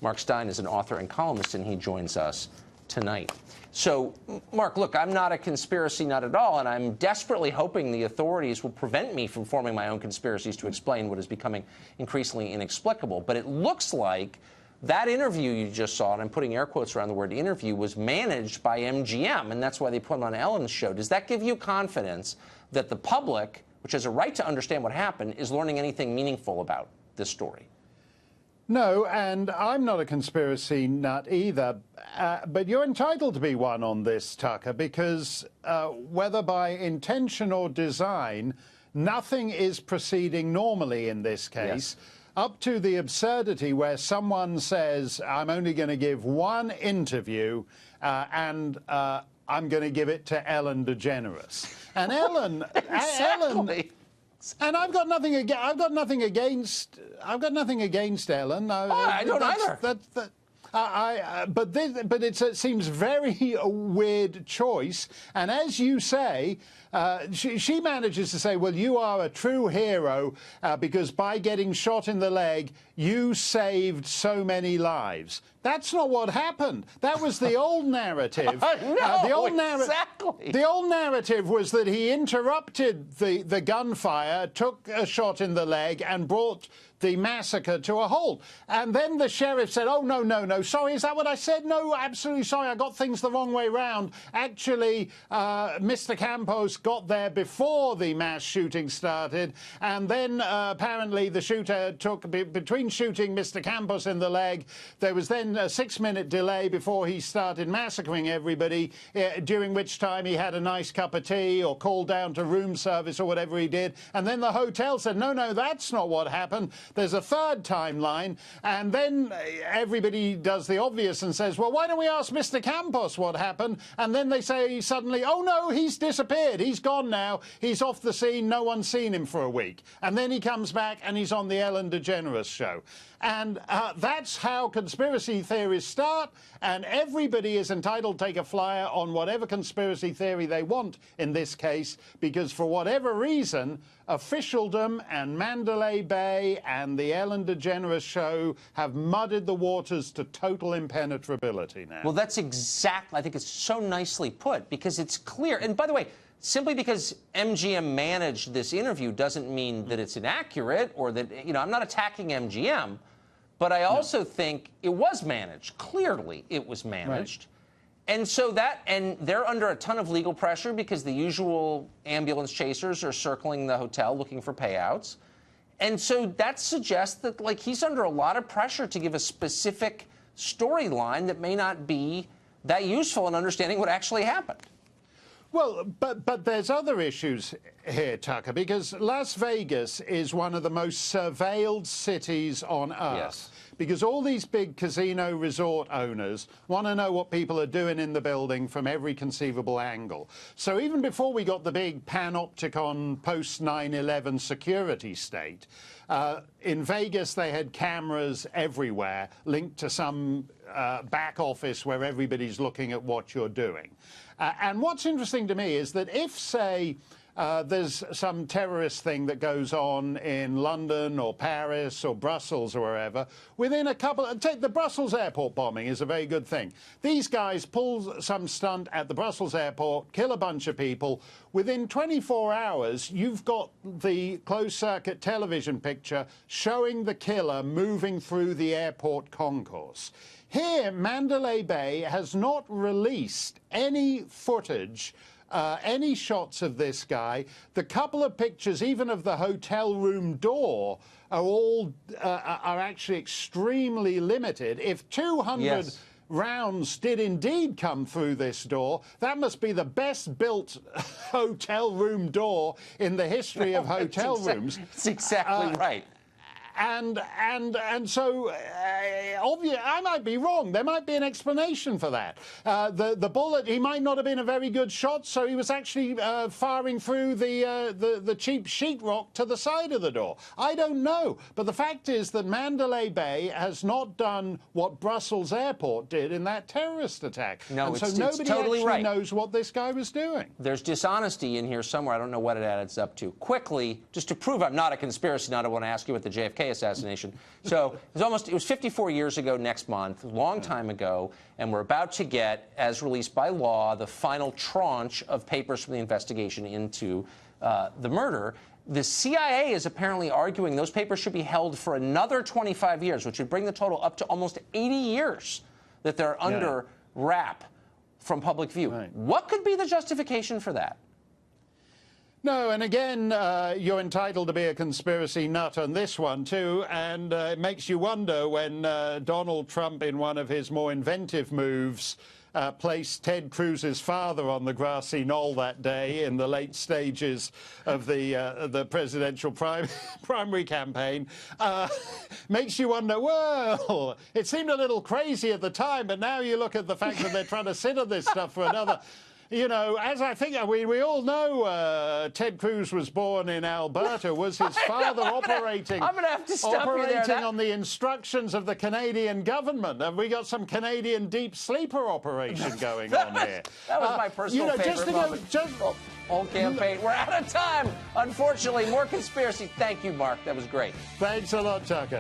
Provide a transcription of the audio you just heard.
Mark Steyn is an author and columnist, and he joins us tonight. So, Mark, look, I'm not a conspiracy nut at all, and I'm desperately hoping the authorities will prevent me from forming my own conspiracies to explain what is becoming increasingly inexplicable. But it looks like that interview you just saw, and I'm putting air quotes around the word interview, was managed by MGM, and that's why they put him on Ellen's show. Does that give you confidence that the public, which has a right to understand what happened, is learning anything meaningful about this story? No, and I'm not a conspiracy nut either, but you're entitled to be one on this, Tucker, because whether by intention or design, nothing is proceeding normally in this case. Yes. Up to the absurdity where someone says, I'm only going to give one interview and I'm going to give it to Ellen DeGeneres. And Ellen, exactly. And I've got nothing against Ellen. I don't either. But it seems very a weird choice. And as you say, she manages to say, well, you are a true hero because by getting shot in the leg, you saved so many lives. That's not what happened. That was the old narrative. Exactly. The old narrative was that he interrupted the gunfire, took a shot in the leg, and brought the massacre to a halt. And then the sheriff said, oh, no, sorry, is that what I said? No, absolutely sorry, I got things the wrong way round. Actually, Mr. Campos got there before the mass shooting started, and then apparently the shooter took, between shooting Mr. Campos in the leg, there was then a 6-minute delay before he started massacring everybody, during which time he had a nice cup of tea or called down to room service or whatever he did. And then the hotel said, no, that's not what happened. There's a third timeline, and then everybody does the obvious and says, well, why don't we ask Mr. Campos what happened? And then they say suddenly, oh, no, he's disappeared. He's gone now. He's off the scene. No one's seen him for a week. And then he comes back and he's on the Ellen DeGeneres show. And that's how conspiracy theories start, and everybody is entitled to take a flyer on whatever conspiracy theory they want in this case, because for whatever reason, officialdom and Mandalay Bay and the Ellen DeGeneres show have muddied the waters to total impenetrability now. Well, that's exactly, I think it's so nicely put, because it's clear. And by the way, simply because MGM managed this interview doesn't mean that it's inaccurate or that, I'm not attacking MGM. But I also think it was managed. Clearly, it was managed. Right. And so and they're under a ton of legal pressure because the usual ambulance chasers are circling the hotel looking for payouts. And so that suggests that, he's under a lot of pressure to give a specific storyline that may not be that useful in understanding what actually happened. Well, but there's other issues here, Tucker, because Las Vegas is one of the most surveilled cities on Earth. Yes. Because all these big casino resort owners want to know what people are doing in the building from every conceivable angle. So even before we got the big panopticon post-9/11 security state, in Vegas they had cameras everywhere linked to some back office where everybody's looking at what you're doing. And what's interesting to me is that if, say, there's some terrorist thing that goes on in London or Paris or Brussels or wherever, within a couple the Brussels airport bombing is a very good thing. These guys pull some stunt at the Brussels airport, kill a bunch of people. Within 24 hours, you've got the closed-circuit television picture showing the killer moving through the airport concourse. Here, Mandalay Bay has not released any footage, any shots of this guy. The couple of pictures, even of the hotel room door, are actually extremely limited. If 200 rounds did indeed come through this door, that must be the best-built hotel room door in the history of hotel rooms. That's exactly right. And so, I might be wrong. There might be an explanation for that. The bullet, he might not have been a very good shot, so he was actually firing through the cheap sheetrock to the side of the door. I don't know. But the fact is that Mandalay Bay has not done what Brussels Airport did in that terrorist attack. No, and so it's nobody totally actually knows what this guy was doing. There's dishonesty in here somewhere. I don't know what it adds up to. Quickly, just to prove I'm not a conspiracy nut, I want to ask you about the JFK assassination. So it was 54 years years ago next month, a long time ago, and we're about to get, as released by law, the final tranche of papers from the investigation into the murder. The CIA is apparently arguing those papers should be held for another 25 years, which would bring the total up to almost 80 years that they're under wrap from public view. Right. What could be the justification for that? No, and again, you're entitled to be a conspiracy nut on this one, too, and it makes you wonder when Donald Trump, in one of his more inventive moves, placed Ted Cruz's father on the grassy knoll that day in the late stages of the presidential primary campaign, makes you wonder, well, it seemed a little crazy at the time, but now you look at the fact that they're trying to sit on this stuff for another... You know, as I think we all know, Ted Cruz was born in Alberta. Was his father operating? I'm going to have to stop you there. Operating on the instructions of the Canadian government? Have we got some Canadian deep sleeper operation going on here? That was my personal favorite moment. Whole campaign. We're out of time, unfortunately. More conspiracy. Thank you, Mark. That was great. Thanks a lot, Tucker.